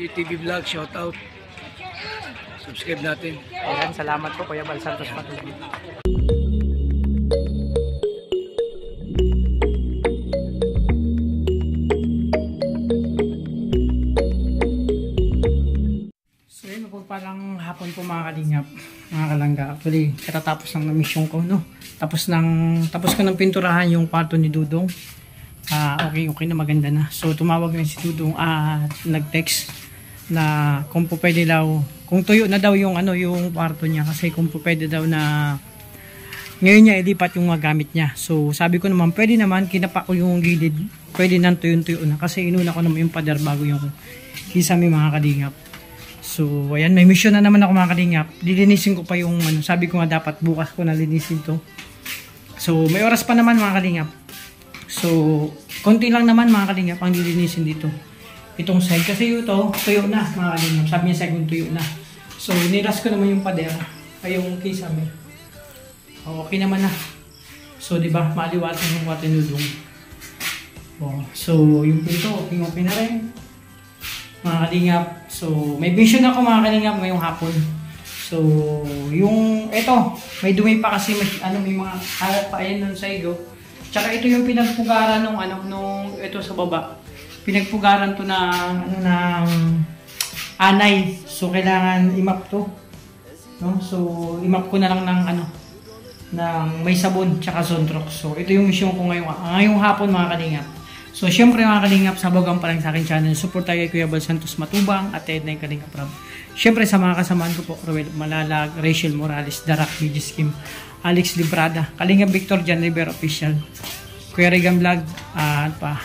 TV Vlog, shout out. Subscribe natin. Ayan, salamat po Kuya Bal Santos Matubang. So yun, parang hapon po mga kalingap, mga kalangga. Actually, katatapos ng mission ko, no? Tapos ko ng pinturahan yung kwarto ni Dudong. Okay na, maganda na. So tumawag na si Dudong at nag-text na kung po pwede daw, kung tuyo na daw yung yung kwarto niya, kasi kung po pwede daw na ngayon niya ilipat yung magamit niya. So sabi ko naman pwede naman, kinapa ko yung gilid, pwede nang tuyo na kasi inuna ko naman yung pader bago yung kisame mga kalingap. So ayan, may mission na naman ako mga kalingap. Lilinisin ko pa yung sabi ko nga dapat bukas ko na linisin to. So may oras pa naman mga kalingap. So konti lang naman mga kalingap ang lilinisin dito. Itong side kasi ito tuyo na mga kalingap. Sabi niya sa akin tuyo na. So nilas ko naman yung pader ay yung kisame. Okay naman na. So di ba maliwatan yung kwarto ni Dudong. So yung pinto okay na rin mga kalingap. So may vision ako mga kalingap ngayong hapon. So yung ito may dumi pa kasi may mga alat pa ayan ng side. Tsaka ito yung pinagpugaran nung ito sa baba. Pinagpugaran to ng anay. So kailangan i-map to. No? So i-map ko na lang ng may sabon tsaka Zontrox. So ito yung mission ko ngayong hapon mga kalingap. So syempre mga kalingap, sabagan pa lang sa akin channel. Support tayo kay Kuya Bal Santos Matubang at Ed na yung Kalingap Rob. Syempre sa mga kasamaan ko po, Roel Malalag, Rachel Morales, Darak, Bigis Kim, Alex Librada, Kalingap Victor, Jan River Official, Kuya Regan Vlog, at pa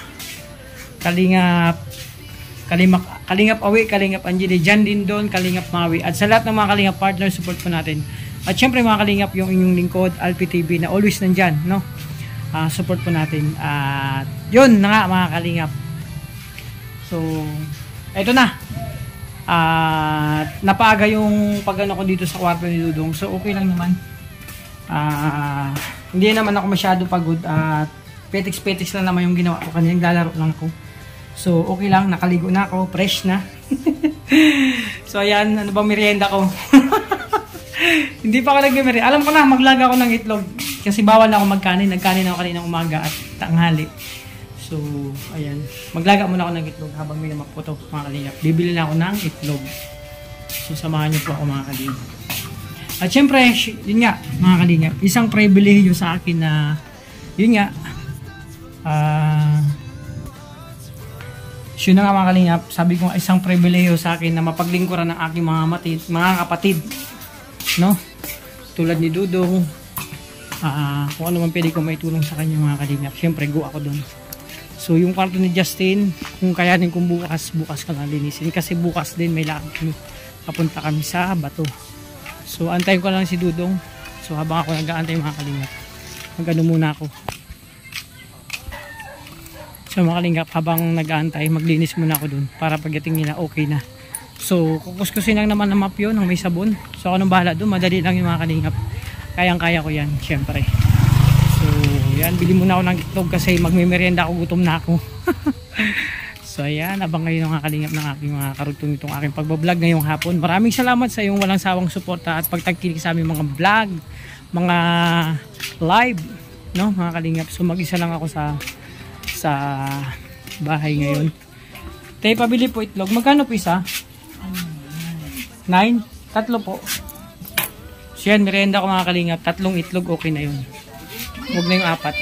Kalingap Awi, Kalingap Angeli, Jan Dindon, Kalingap Mawi, at sa lahat ng mga Kalingap partner, support po natin. At syempre mga Kalingap, yung inyong lingkod, Alpi TV na always nandyan, no? Support po natin. At yun na nga mga Kalingap. So eto na. Napaaga yung pagano ko dito sa kwarto ni Dudong. So okay lang naman. Hindi naman ako masyado pagod at petiks-petiks lang naman yung ginawa ko kanina, naglalaro lang ako. So okay lang, nakaligo na ako, fresh na. So ayan, ano ba merienda ko? Hindi pa ako nag-merienda. Alam ko na, maglaga ako ng itlog kasi bawal na ako magkanin. Nagkanin ako kanina umaga at tanghali. So ayan, maglaga muna ako ng itlog habang may namak po ito mga kalingap. Bibili na ako ng itlog. So samahan niyo po ako mga kalingap. At syempre, yun nga mga kalingap, isang privilege sa akin na yun nga yun na nga mga kalingap, sabi ko isang privilege sa akin na mapaglingkuran ng aking mga kapatid, no? Tulad ni Dudong, kung ano man pwede ko maitulong sa kanya mga kalingap, syempre go ako doon. So yung kwarto ni Justin, kung kayanin kong bukas ka na linisin kasi bukas din may lakad kami, papunta kami sa Bato. So antayin ko lang si Dudong. So habang ako nag-aantay mga kalingap, magano muna ako. So mga kalingap, habang nag-aantay, maglinis muna ako dun para pagdating nila okay na. So kukuskusin lang naman ang map yun ng may sabon. So ako nang bahala dun, madali lang yung mga kalingap. Kayang-kaya ko yan, syempre. So yan, bili muna ako ng itlog kasi magme-merienda ako, gutom na ako. So ayan, abang kayo mga kalingap ng aking mga karugtong itong aking pagbablog ngayong hapon. Maraming salamat sa iyong walang sawang suporta at pagtangkilik sa aming mga vlog, mga live, no mga kalingap. So mag-isa lang ako sa bahay ngayon. Tayo pabili po itlog. Magkano po isa? 9? Tatlo po. So yan, merienda ko mga kalingap. 3 itlog, okay na yun. Huwag na yung 4.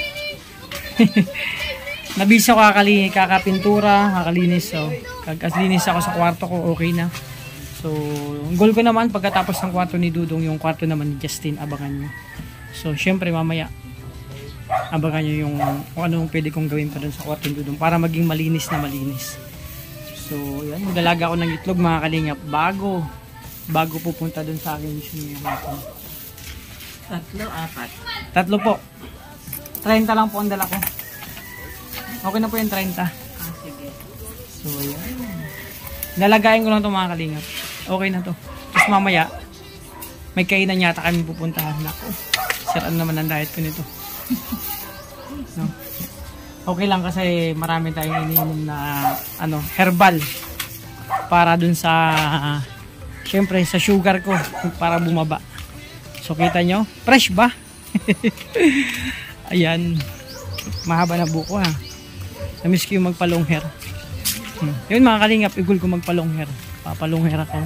Nabisa ko kakapintura, kakalinis. So, kakalinis ako sa kwarto ko, okay na. So, ang goal ko naman, pagkatapos ng kwarto ni Dudong, yung kwarto naman ni Justin, abangan nyo. So, syempre mamaya, abangan nyo yung kung anong pwede kong gawin pa dun sa kwarto ni Dudong para maging malinis na malinis. So, yan, magdalaga ako ng itlog mga kalingap bago pupunta dun sa aking mission ngayon natin. 3, 4. 3 po. 30 lang po ang dala ko. Okay na po yung 30. Sige. So, yan. Lalagayin ko lang ito mga kalingap. Okay na to. Tapos mamaya, may kainan yata kami pupuntahan. Naku, siraan naman ang diet ko nito. No? Okay lang kasi marami tayong iniinom na herbal para dun sa syempre sa sugar ko para bumaba. So kita nyo, fresh ba? Ayan, mahaba na buko ha. Namiss ko yung magpa-long hair. Yun mga kalingap, igul ko magpa-long hair. Papalong hair ako.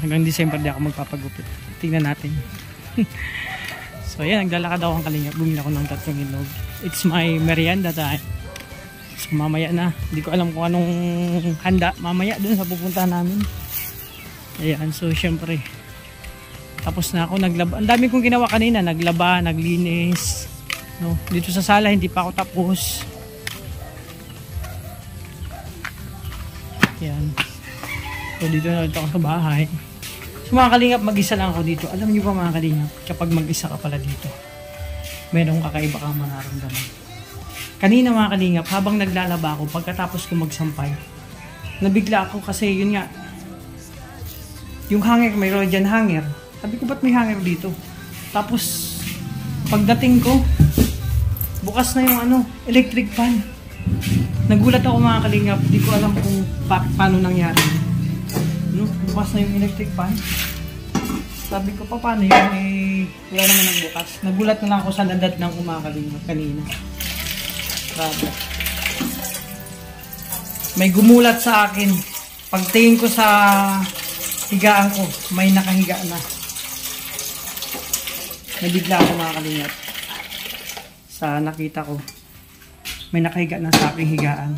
Hanggang December di ako magpapagupit. Tingnan natin. So yan, naglalakad ako ang kalingap. Bumili ako ng 3 itlog. It's my merienda time. So mamaya na. Hindi ko alam kung anong handa mamaya dun sa pupuntahan namin. Ayan, so syempre tapos na ako naglaba. Ang dami kong ginawa kanina. Naglaba, naglinis. No? Dito sa sala hindi pa ako tapos. Ayan. So dito na ulit ako sa bahay. So mga kalingap, mag-isa lang ako dito. Alam niyo ba mga kalingap, kapag mag-isa ka pala dito, merong kakaiba kang mararamdaman. Kanina mga kalingap, habang naglalaba ako, pagkatapos ko magsampay, nabigla ako kasi yun nga, yung hanger, mayroon dyan hanger. Sabi ko, ba't may hanger dito? Tapos, pagdating ko, bukas na yung electric fan. Nagulat ako mga kalingap, di ko alam kung paano nangyari. No? Bukas na yung electric fan. Sabi ko, paano yun? Wala naman nagbukas. Nagulat na lang ako sa ladat ng mga kalingap kanina. Grabe. May gumulat sa akin. Pagtingin ko sa higaan ko, may nakahiga na. Nabigla ako mga kalingap sa nakita ko. May nakahiga na sa aking higaan.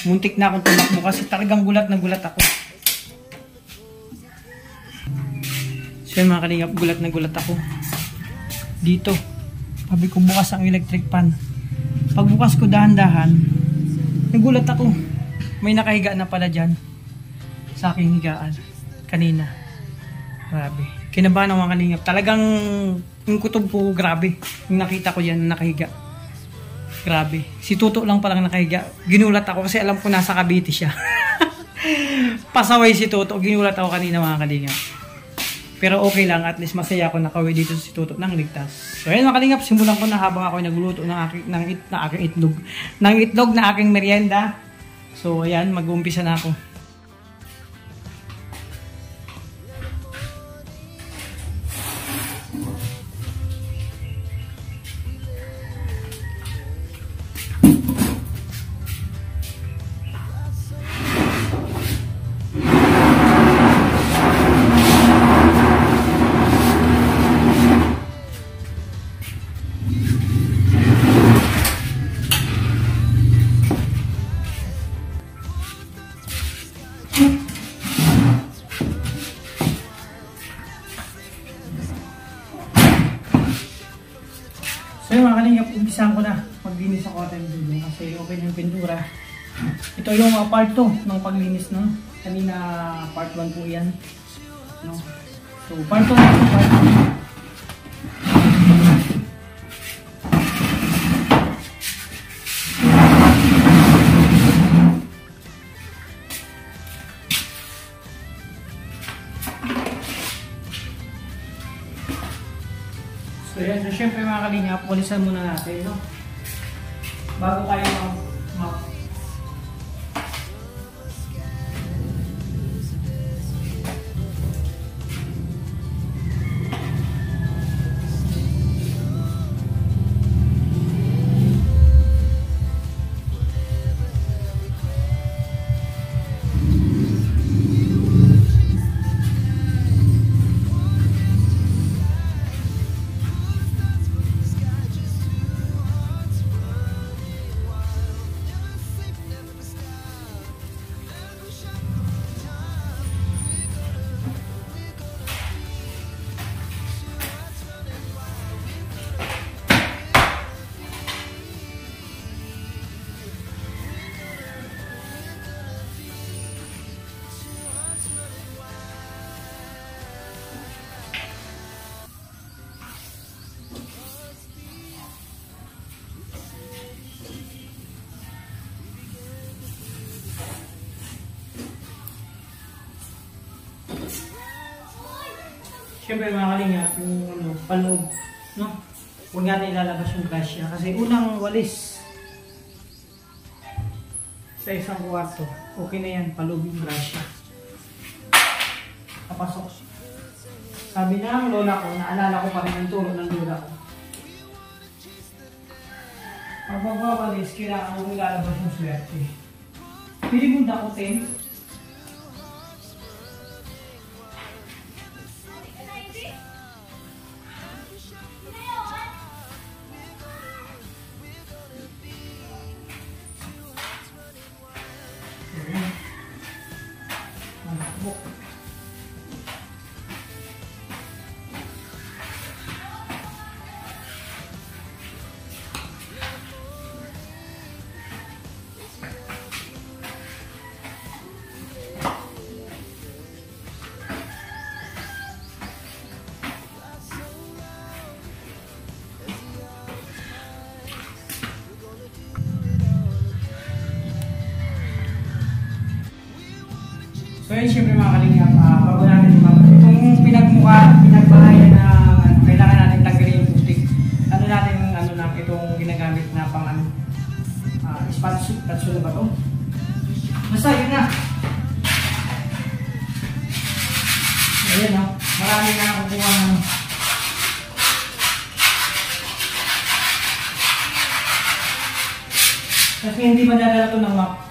Muntik na akong tumakbo kasi talagang gulat na gulat ako. So yun mga kalingap, gulat na gulat ako. Dito, sabi ko bukas ang electric fan. Pagbukas ko dahan-dahan, nagulat ako. May nakahiga na pala dyan sa aking higaan kanina. Grabe. Kinabahan ng mga kalingap. Talagang yung kutob ko, grabe. Yung nakita ko yan, nakahiga. Grabe. Si Tuto lang palang nakahiga. Ginulat ako kasi alam ko nasa Cavite siya. Pasaway si Tuto. Ginulat ako kanina mga kalingap. Pero okay lang. At least masaya ako nakauwi dito si Tuto nang ligtas. So ayun mga kalingap. Simulan ko na habang ako nagluluto ng aking itlog. Ng itlog na aking merienda. So ayan, mag-uumpisa na ako. So yun mga kalingap, umpisahan ko na maglinis ako at yung kasi okay na yung pintura. Ito yung part 2 ng paglinis, no? Kanina part 1 po yan, no? So part 2 na part 2. So yan, so syempre mga kalingap, walisan muna natin, no? Bago kayo mag Siyempre mga kalingap, yung paloob, no? Huwag natin ilalabas yung grasya kasi unang walis sa isang kwarto, Okay na yan, palubing brush siya. Papasok. Sabi ng lola ko, naalala ko pa rin ang turo ng lola ko. Pag magwawalis, kailangan mo ilalabas yung swerte. Pili mo dakutin. So yun, syempre mga kalingap, bago natin itong pinagbahayan na kailangan natin tanggalin yung putik. Ano natin, ano na, itong ginagamit na pang ano, spatula ba ito? Basta yun na. Ayan o, marami na nakukuha ng kasi hindi madadala ito ng map.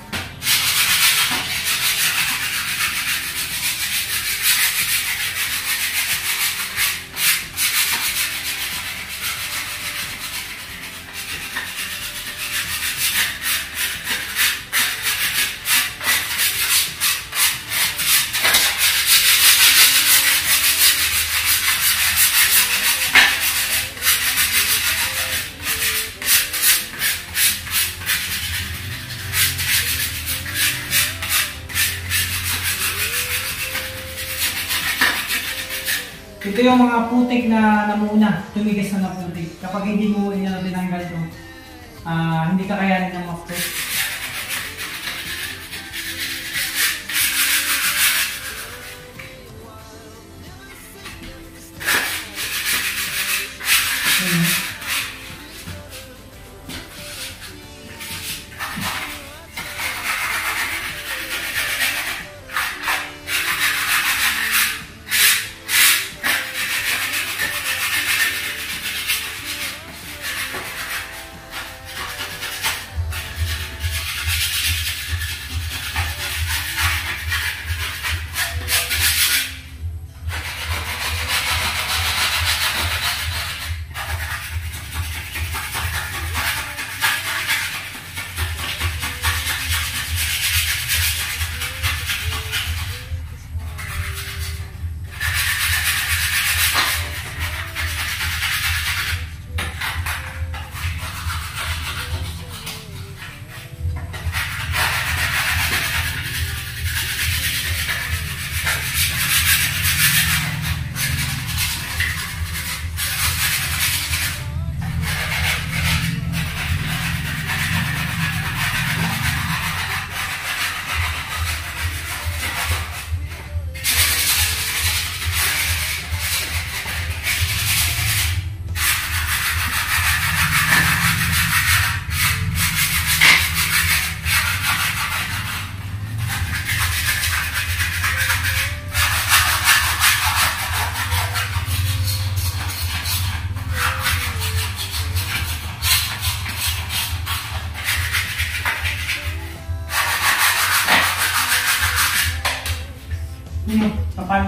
Ito yung mga putik na namuna, tumigas na putik. Kapag hindi mo tinanggal ito, hindi kakayanin ng mapot. Kapal.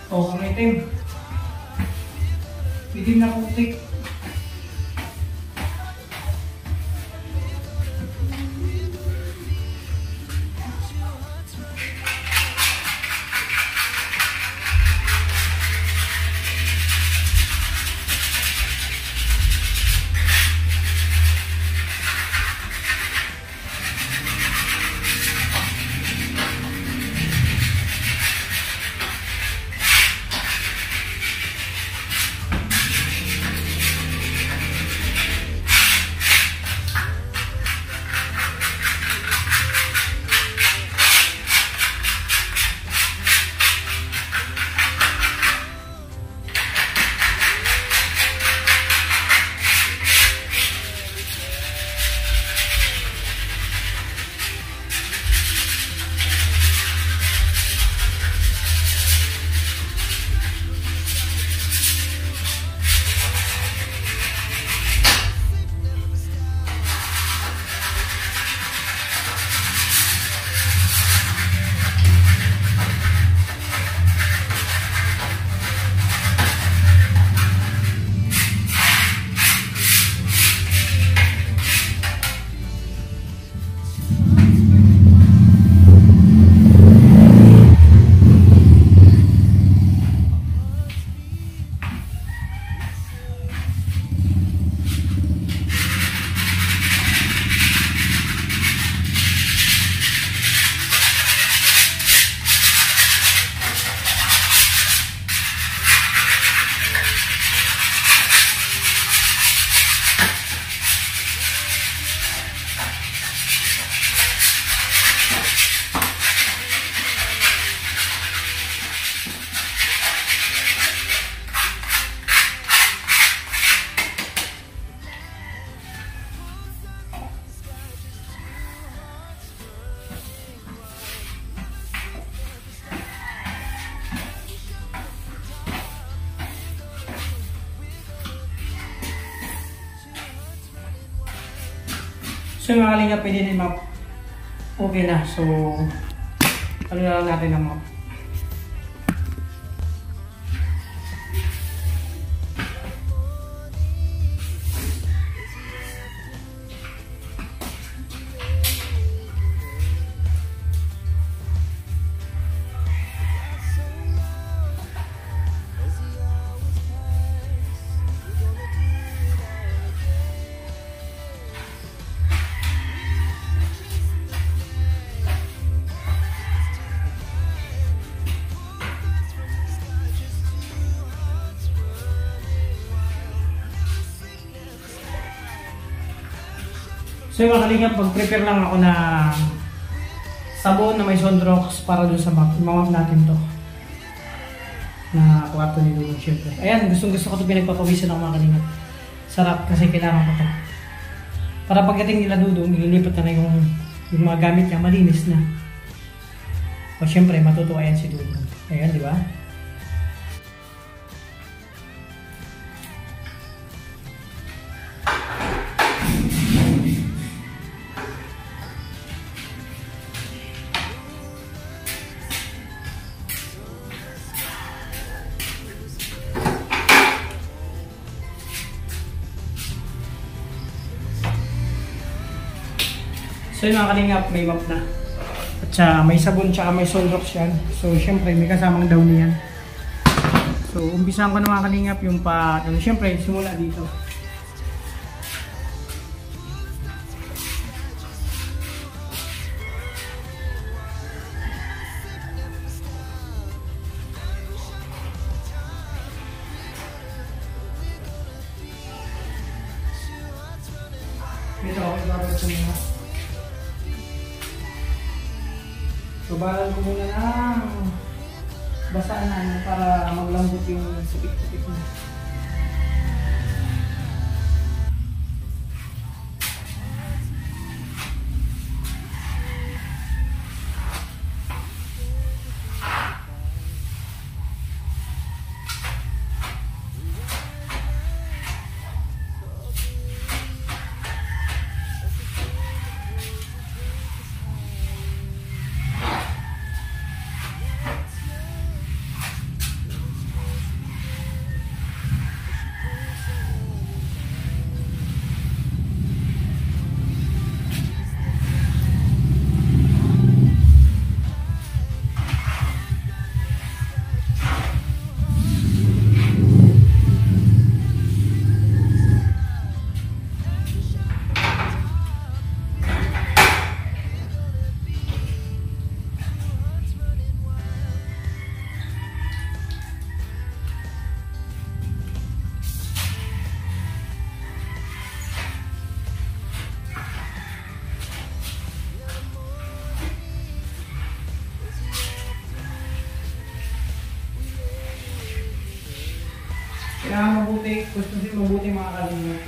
Oh, ang itim. Itim na putik. So yung mga kalingap, pwede din map. Okay na. So, ano na lang natin ang map. So yung mga kalingap, mag-prepare lang ako na sabon na may Sondrox para dun sa map. Imamap natin to na kwarto ni Dudong syempre. Ayan, gustong gusto ko ito pinagpapawisan ng mga kalingap. Sarap kasi kailangan ko to. Para pagdating nila Dudong, ililipat na yung mga gamit niya, malinis na. O syempre, matutuwa yan si Dudong. Ayan, di ba? So yung mga kalingap, may map na. At may sabon tsaka may Sondrox yan. So syempre may kasamang downy yan. So umpisahan ko na mga kalingap yung syempre simula dito. Dito ako ibabad ko muna. So, balan ko muna ng basaan para maglambot yung supik-supik niya. Kailangan mabuti, gusto din mabuti mga kalingap.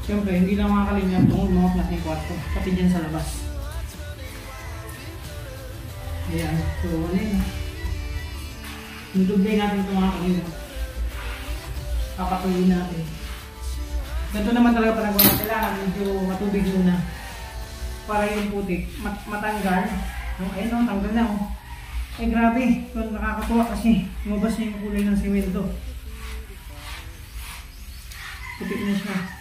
Siyempre, hindi lang mga kalingap itong mga plat ng kwarto, pati dyan sa labas. Ayan, so ano yun. Nudublay natin itong mga kalingap. Papatuloy natin. Ganito naman talaga panagawa. Kailangan medyo matubig muna. Para yung putik matanggal. Ayun o, tanggal na o. Eh grabe, nakakatuwa kasi lumabas na yung kulay ng semento. Putik na siya.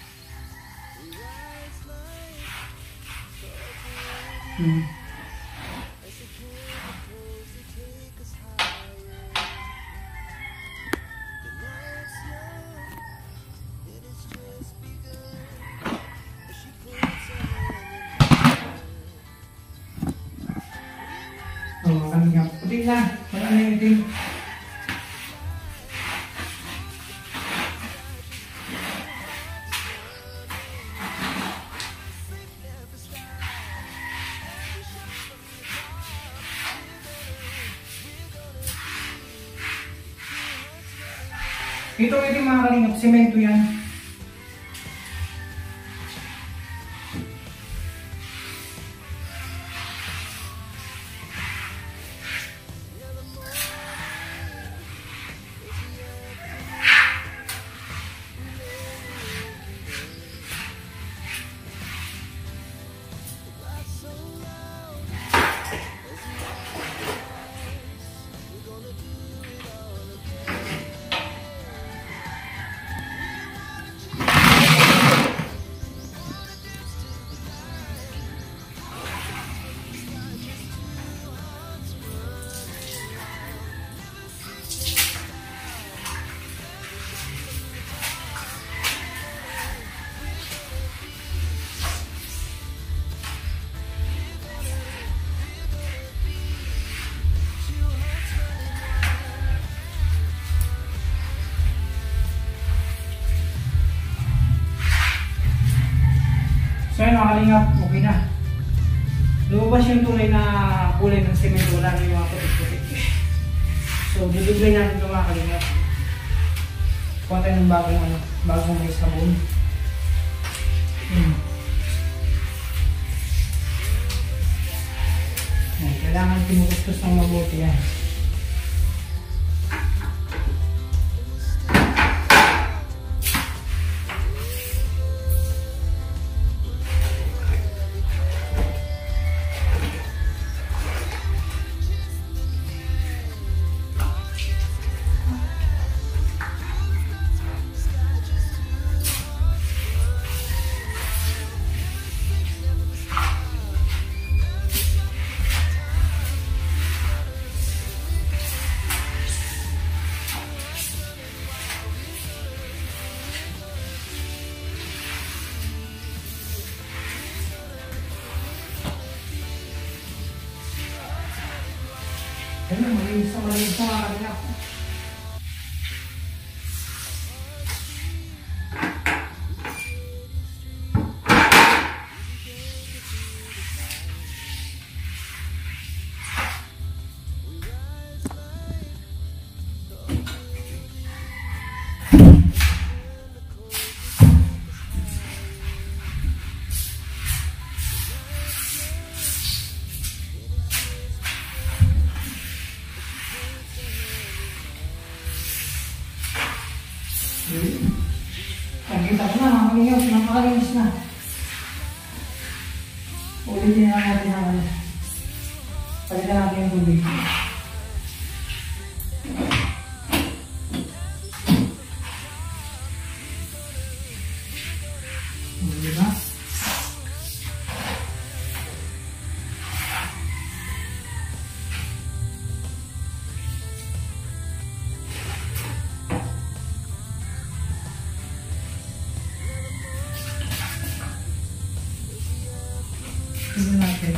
Putik na, wala na yung itim. Ito yung mga kalingap, semento yan. So yun mga kalingap, okay na. Lumabas yung tunay na kulay ng semento, wala na yung mga putik-putik. So dudublay natin ito mga kalingap. Kuha tayo ng bagong may sabon. Kailangan pinukustos ng mabuti yan. Ayun, malinis na mga kalingap. Nakita ko na, mga kalingap, napakalinis na. Ulitin na natin ang ano. Palitan natin yung tubig. Diba? Tignan natin.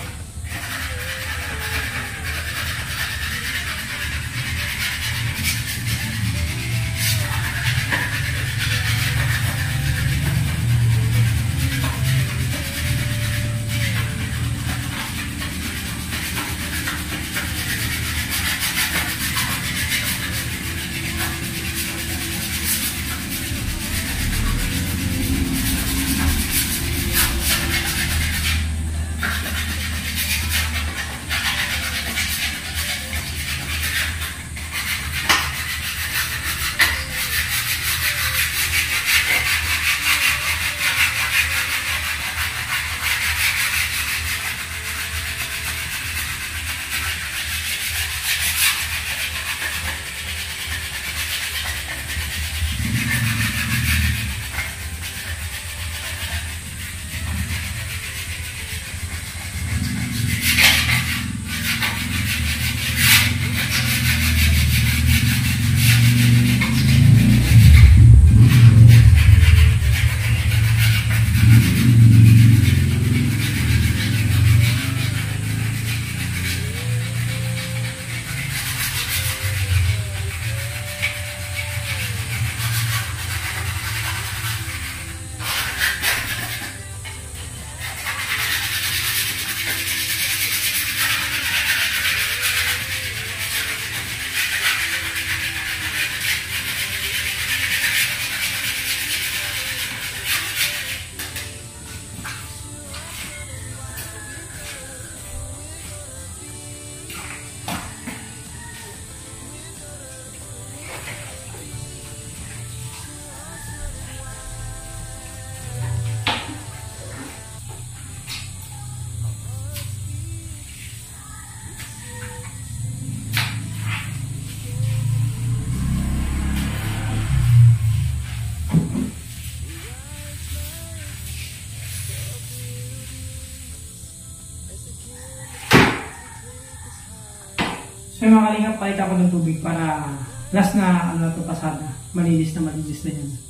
So yung mga kalingap, palit ako ng tubig para last na ano na ito pasada. Malinis na yan.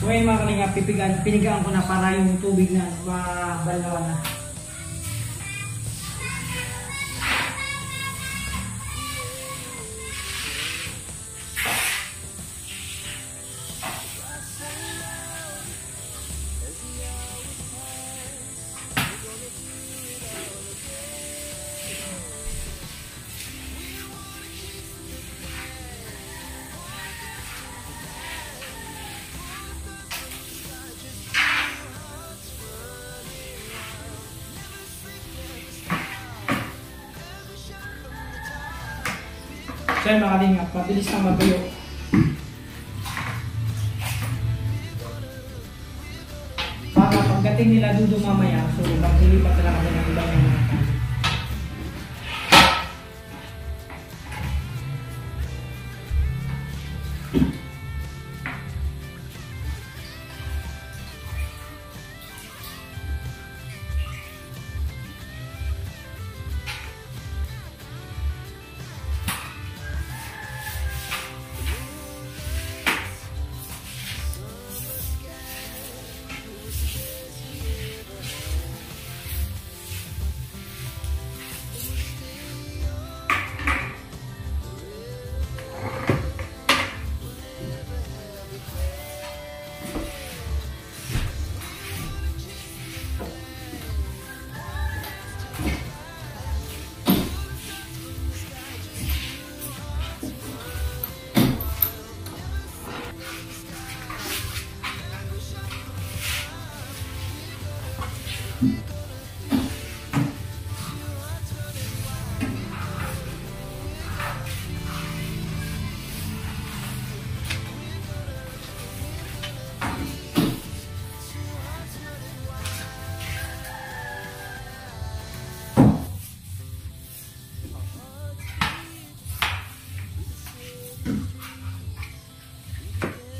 So ngayon mga kalingap, pinigaan ko na para yung tubig na mabalawan na. So yun mga kalingap, mabilis na matuyo. Para pagdating nila Dudong mamaya, so magsilipat talaga kami ng ibang mga kanin.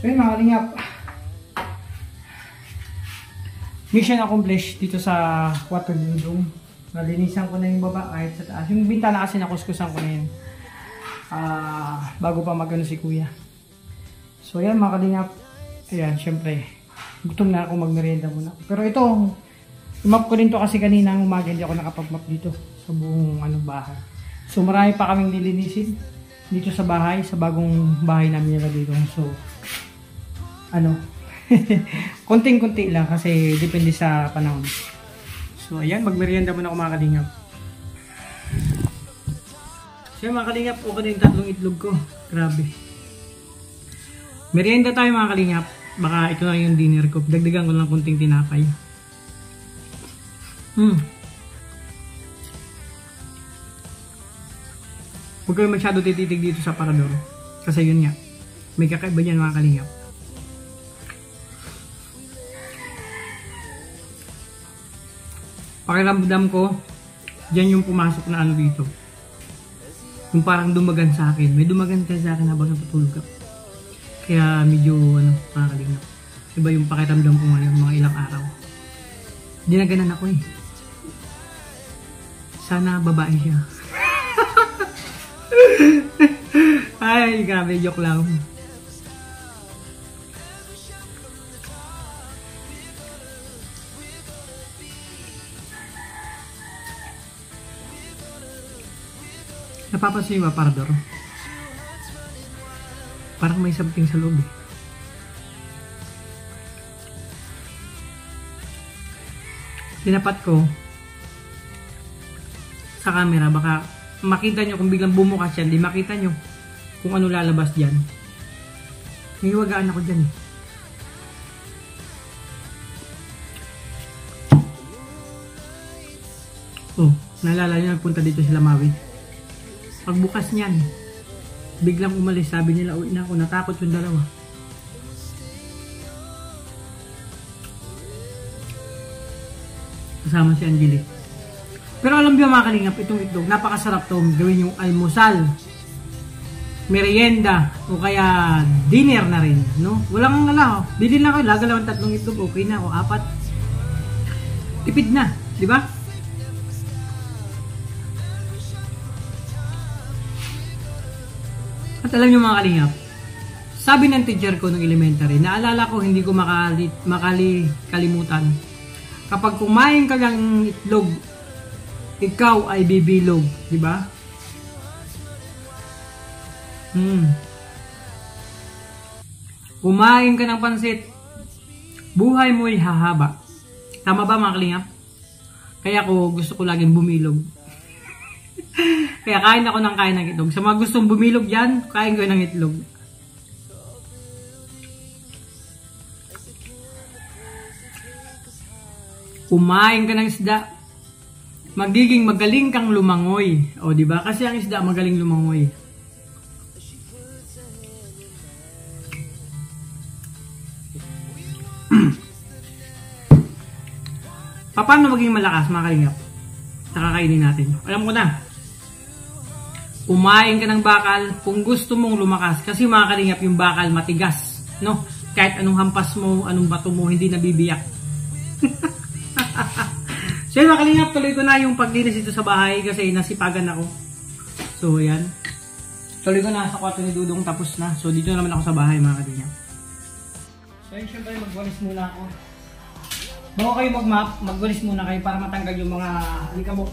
So yun mga kalingap, mission accomplished dito sa kwarto ni Dudong. Nalinisan ko na yung baba kahit sa taas. Yung bintana kasi nakuskusan ko na yun bago pa magano si kuya. So yan mga kalingap, ayan syempre gutom na ako, magmerienda muna. Pero ito, map ko din to kasi kaninang umaga hindi ako nakapag-map dito sa buong bahay. So marami pa kaming nilinisin dito sa bahay, sa bagong bahay namin nila dito. So konting-konti lang kasi depende sa panahon. So ayan, magmerienda muna ako mga kalingap. So mga kalingap, okay na yung tatlong itlog ko. Grabe. Merienda tayo mga kalingap. Baka ito na yung dinner ko. Dagdagan ko lang konting tinapay. Huwag kayo masyado tititig dito sa parador. Kasi yun nga, may kakaiba dyan mga kalingap. Pakiramdam ko, dyan yung pumasok na dito. Yung parang dumagan sa akin. May dumagan kasi sa akin habang natutulog ako. Kaya medyo mga kalingap. Iba yung pakiramdam ko ngayon mga ilang araw. Dinaganan ako eh. Sana babae siya. Ay, grabe, joke lang. Napapansin mo ba, Parador? Parang may something sa loob eh. Tinapat ko sa camera, baka makita nyo kung biglang bumukas yan, di makita nyo kung ano lalabas dyan. May hiwagaan ako dyan eh. Oh, naalala niyo nagpunta dito sila Maui. Pagbukas niyan, biglang umalis. Sabi nila, uwi na ako. Natakot yung dalawa. Kasama si Angelique. Pero alam niyo mga kalingap, itong itlog, napakasarap to. Gawin yung almusal, merienda, o kaya dinner na rin, no? Walang bili lang kayo, lagalaw ang 3 itlog, okay na, o 4. Tipid na, di ba? At alam niyo mga kalingap, sabi ng teacher ko nung elementary, naalala ko, hindi ko kalimutan. Kapag kumain ka ng itlog, ikaw ay bibilog, di ba? Kumain ka ng pansit, buhay mo'y hahaba. Tama ba mga kalingap? Kaya gusto ko laging bumilog. Kaya kain ako ng kain ng itlog. Sa mga gustong bumilog yan, kain ko ng itlog. Kumain ka ng isda, magiging magaling kang lumangoy. O di ba? Kasi ang isda magaling lumangoy. Paano maging malakas mga kalingap? Nakakainin natin. Alam ko na. Kumain ka ng bakal kung gusto mong lumakas. Kasi mga kalingap, yung bakal matigas. No? Kahit anong hampas mo, anong bato mo, hindi nabibiyak. So yun mga kalingap, tuloy ko na yung paglinis dito sa bahay kasi nasipagan ako. So yan. Tuloy ko na sa kwarto ni Dudong, tapos na. So dito naman ako sa bahay mga kalingap. So yun, syempre magwalis muna ako. Bago kayo mag-map, magwalis muna kayo para matanggal yung mga alikabok.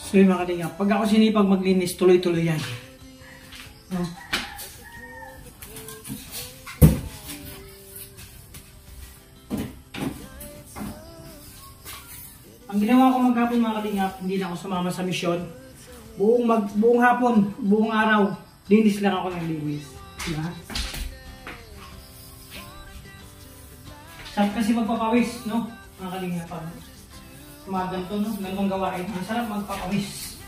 So yun mga kalingap, pag ako sinipag maglinis, tuloy-tuloy yan. No? Ang ginawa ko maghapon mga kalingap, hindi na ako sumama sa misyon. Buong hapon, buong araw, linis lang ako ng linis. Diba? Sarap kasi magpapawis, no? Mga kalingap, ganito, no? Ganitong gawain. Ang sarap magpapawis.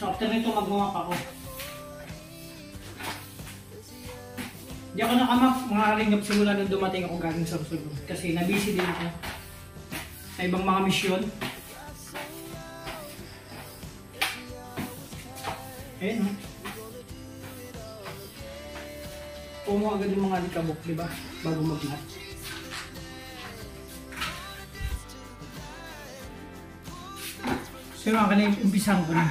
So after nito magmamap ako. Di ako nakamap mga kalingap simula nung dumating ako galing sa Sorsogon. Kasi nabisi din ako sa ibang mga misyon. Ayun o. Pumo agad yung mga alikabok, diba? Bago mag-map. So yung mga kalingap, umpisahan ko na.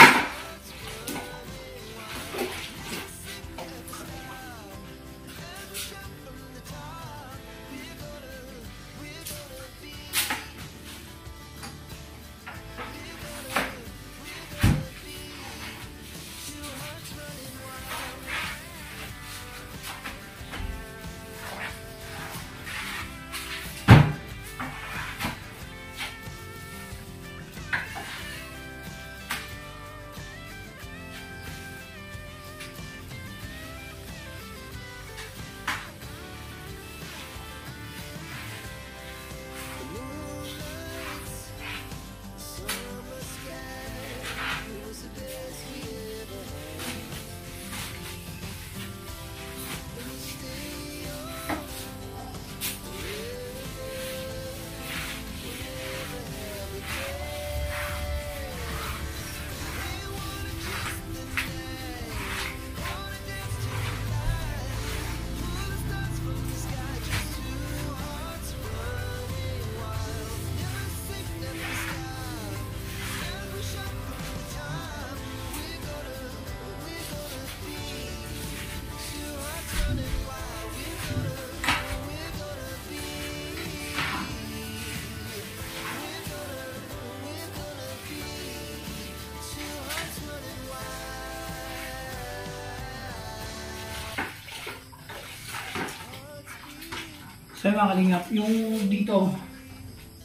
So mga kalingap, yung dito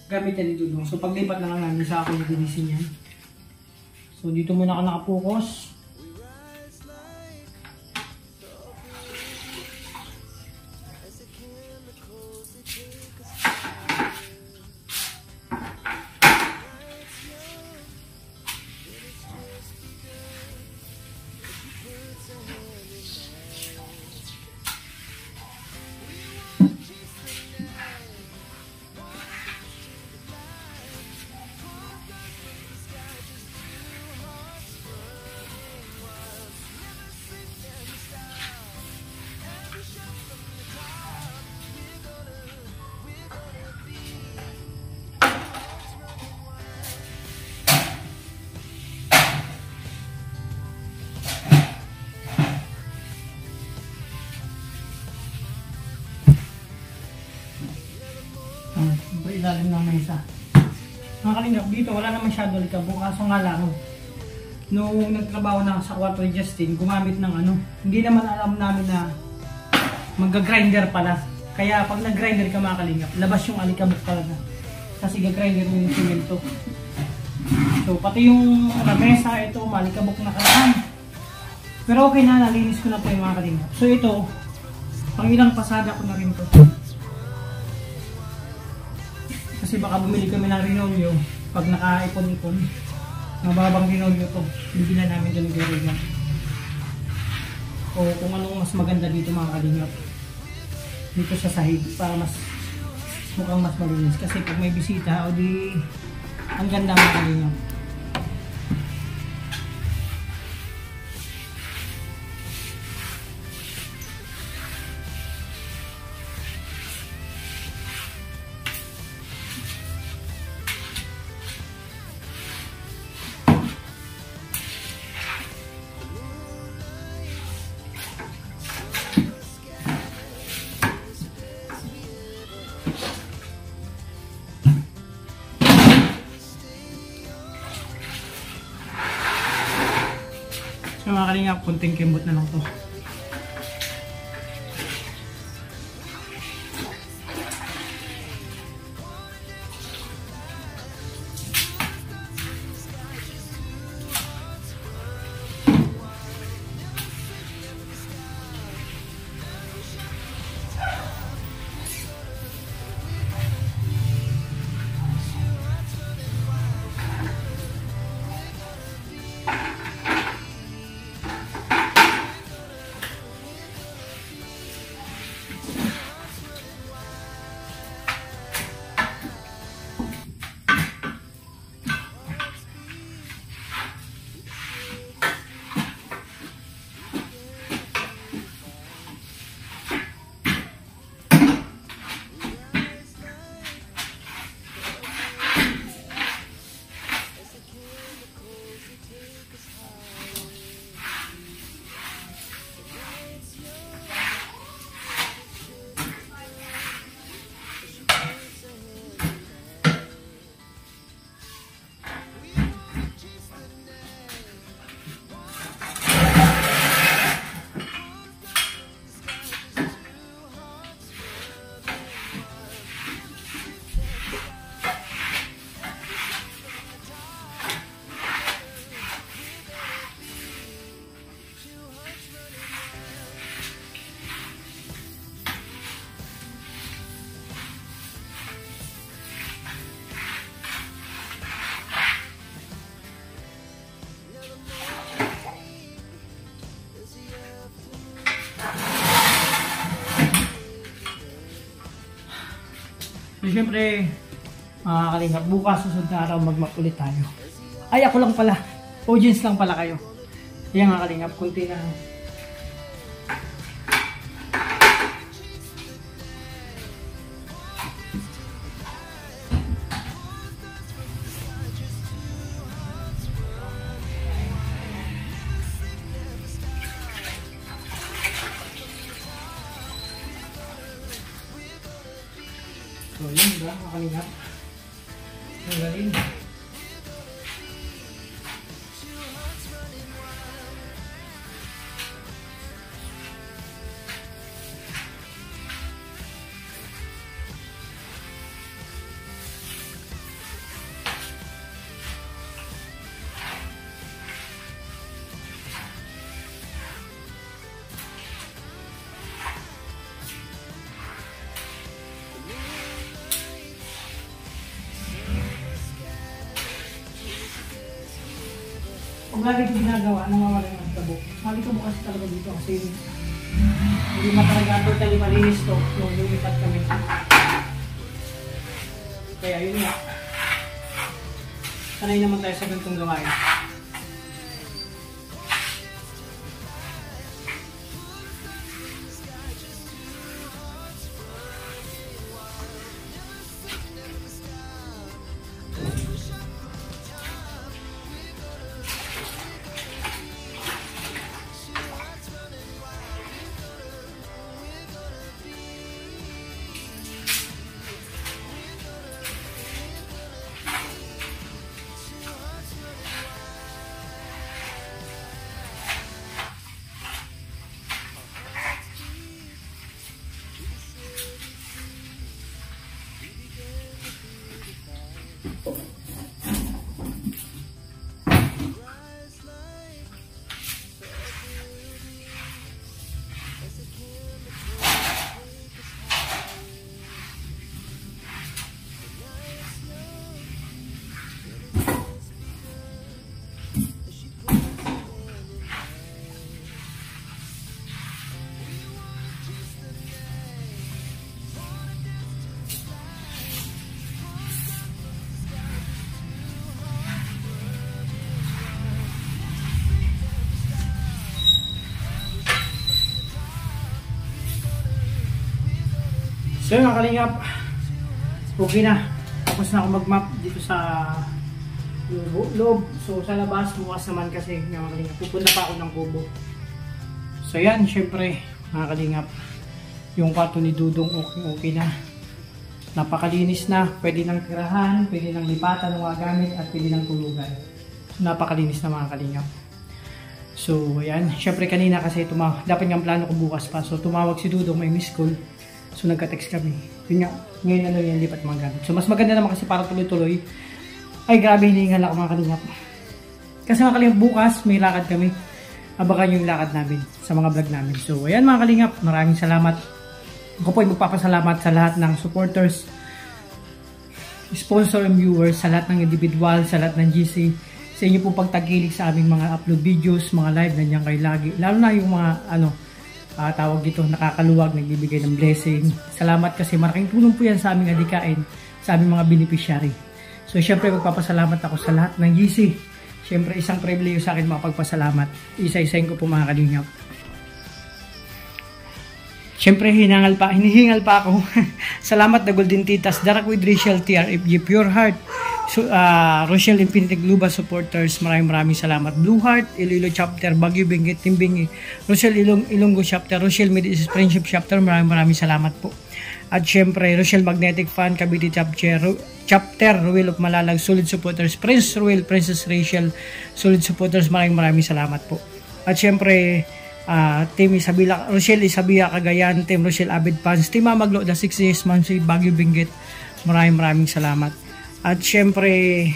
gamitan dito doon. So paglipat na lang namin sa ako yung dinisin yan. So dito muna ako nakapokus. Ilalim ng mesa. Mga kalingap, dito wala naman shadow likabok. Kaso nga lang, nung nagtrabaho na sa kwarto ni Justin, gumamit ng ano. Hindi naman alam namin na mag-grinder pala. Kaya pag nag-grinder ka mga kalingap, labas yung alikabok talaga. Kasi gag-grinder mo yung simento. So pati yung mesa, ito malikabok na kalaan. Pero okay na, nalinis ko na po yung mga kalingap. So ito, pang ilang pasada ko na rin to. Kasi baka bumili kami ng Rinolyo pag naka-ipon-ipon. Mababang Rinolyo to. Bibilan namin doon ng Rinolyo. O kung anong mas maganda dito mga kalingap. Dito sa sahig para mas mukhang mas malinis. Kasi pag may bisita o di ang ganda mga kalingap. So mga kalingap, kunting kimbot na lang to. So syempre, mga kalingap, bukas susunod na araw mag-map ulit tayo. Ay, ako lang pala. Audience lang pala kayo. Ayan mga kalingap, kunti na. So yun ba, mga kalingap? Magaling. Kung lagi ko ginagawa, nawawala ng tabo. Mali ko bukas talaga dito kasi hindi matalaga totally malinis to nung lumipat kami. Kaya yun nga. Sanay naman tayo sa ganitong gawain. So yun mga kalingap, okay na. Tapos na ako mag-map dito sa loob. So sa labas, bukas naman kasi mga kalingap, pupunta pa ako ng kubo. So yan, syempre mga kalingap, yung kwarto ni Dudong okay na. Napakalinis na, pwede nang tirahan, pwede nang lipatan ng mga gamit at pwede nang tulugan. So napakalinis na mga kalingap. So ayan, syempre kanina kasi dapat nga plano ko bukas pa. So tumawag si Dudong, may miss call. So nagka-text kami. Yun nga, ngayon yan lipat mga gamit. So mas maganda naman kasi para tuloy-tuloy. Ay grabe, hinihingal ako mga kalingap. Kasi mga kalingap, bukas may lakad kami. Abangan yung lakad namin sa mga vlog namin. So ayan mga kalingap, maraming salamat. Ako po ay magpapasalamat sa lahat ng supporters, sponsor and viewers, sa lahat ng individual, sa lahat ng GC. Sa inyo pong pagtagilig sa aming mga upload videos, mga live, nandiyan kayo lagi. Lalo na yung mga tawag dito, nakakaluwag, nagbibigay ng blessing. Salamat kasi malaking tulong po yan sa aming adikain, sa aming mga beneficiary. So syempre magpapasalamat ako sa lahat ng GC. Syempre isang privilege sa akin makapagpasalamat. Isa-isahin ko po mga kalingap. Syempre hinihingal pa ako. Salamat na Golden Titas, Darak with Rachel, TRFG, Pure Heart, Rochelle Infinity Global Supporters, maraming salamat. Blue Heart, Iloilo Chapter, Baguio Benguet, Timbingi, Rochelle Ilonggo Chapter, Rochelle Medicis Friendship Chapter, maraming salamat po. At syempre Rochelle Magnetic Fan, Cavite Chapter, Ruel of Malalag, Solid Supporters, Prince Ruel, Princess Rachel, Solid Supporters, maraming salamat po. At syempre Team Isabela, Rochelle Isabela Cagayan, Team Rochelle Avid Fans, Team Mamaglo, The 6 Years Man, Baguio Benguet, maraming salamat. At syempre,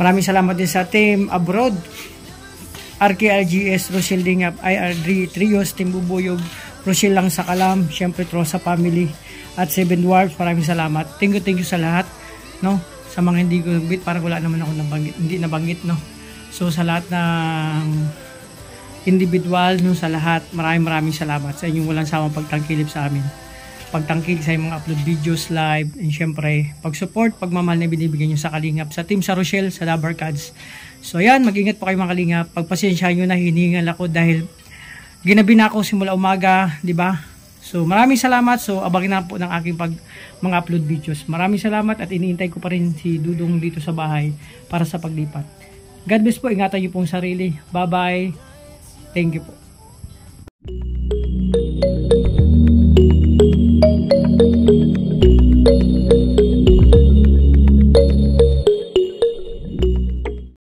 maraming salamat din sa Team Abroad, RKRGS, Rochelle Dingap, IR3, Trios, Team Bubuyog, Rochelle Lang sa Kalam, syempre Trosa Family, at Seven Dwarfs, maraming salamat. Thank you sa lahat, no? Sa mga hindi ko nabanggit, parang wala naman ako hindi nabanggit, no? So sa lahat ng individual, no, sa lahat, maraming salamat sa inyong walang sawang pagtangkilip sa amin. pagtangkil sa mga upload videos live, and syempre pag-support, pagmamahal na binibigyan nyo sa Kalingap, sa Team Sa Rochelle, sa Dabar Cards. So ayan, mag-ingat po kayo mga Kalingap. Pagpasensyahan nyo na, hiningal ako dahil ginabi na ako simula umaga, di ba? So maraming salamat. So abangin na po ng aking mga upload videos. Maraming salamat at iniintay ko pa rin si Dudong dito sa bahay para sa paglipat. God bless po, ingatan nyo pong sarili. Bye bye. Thank you po.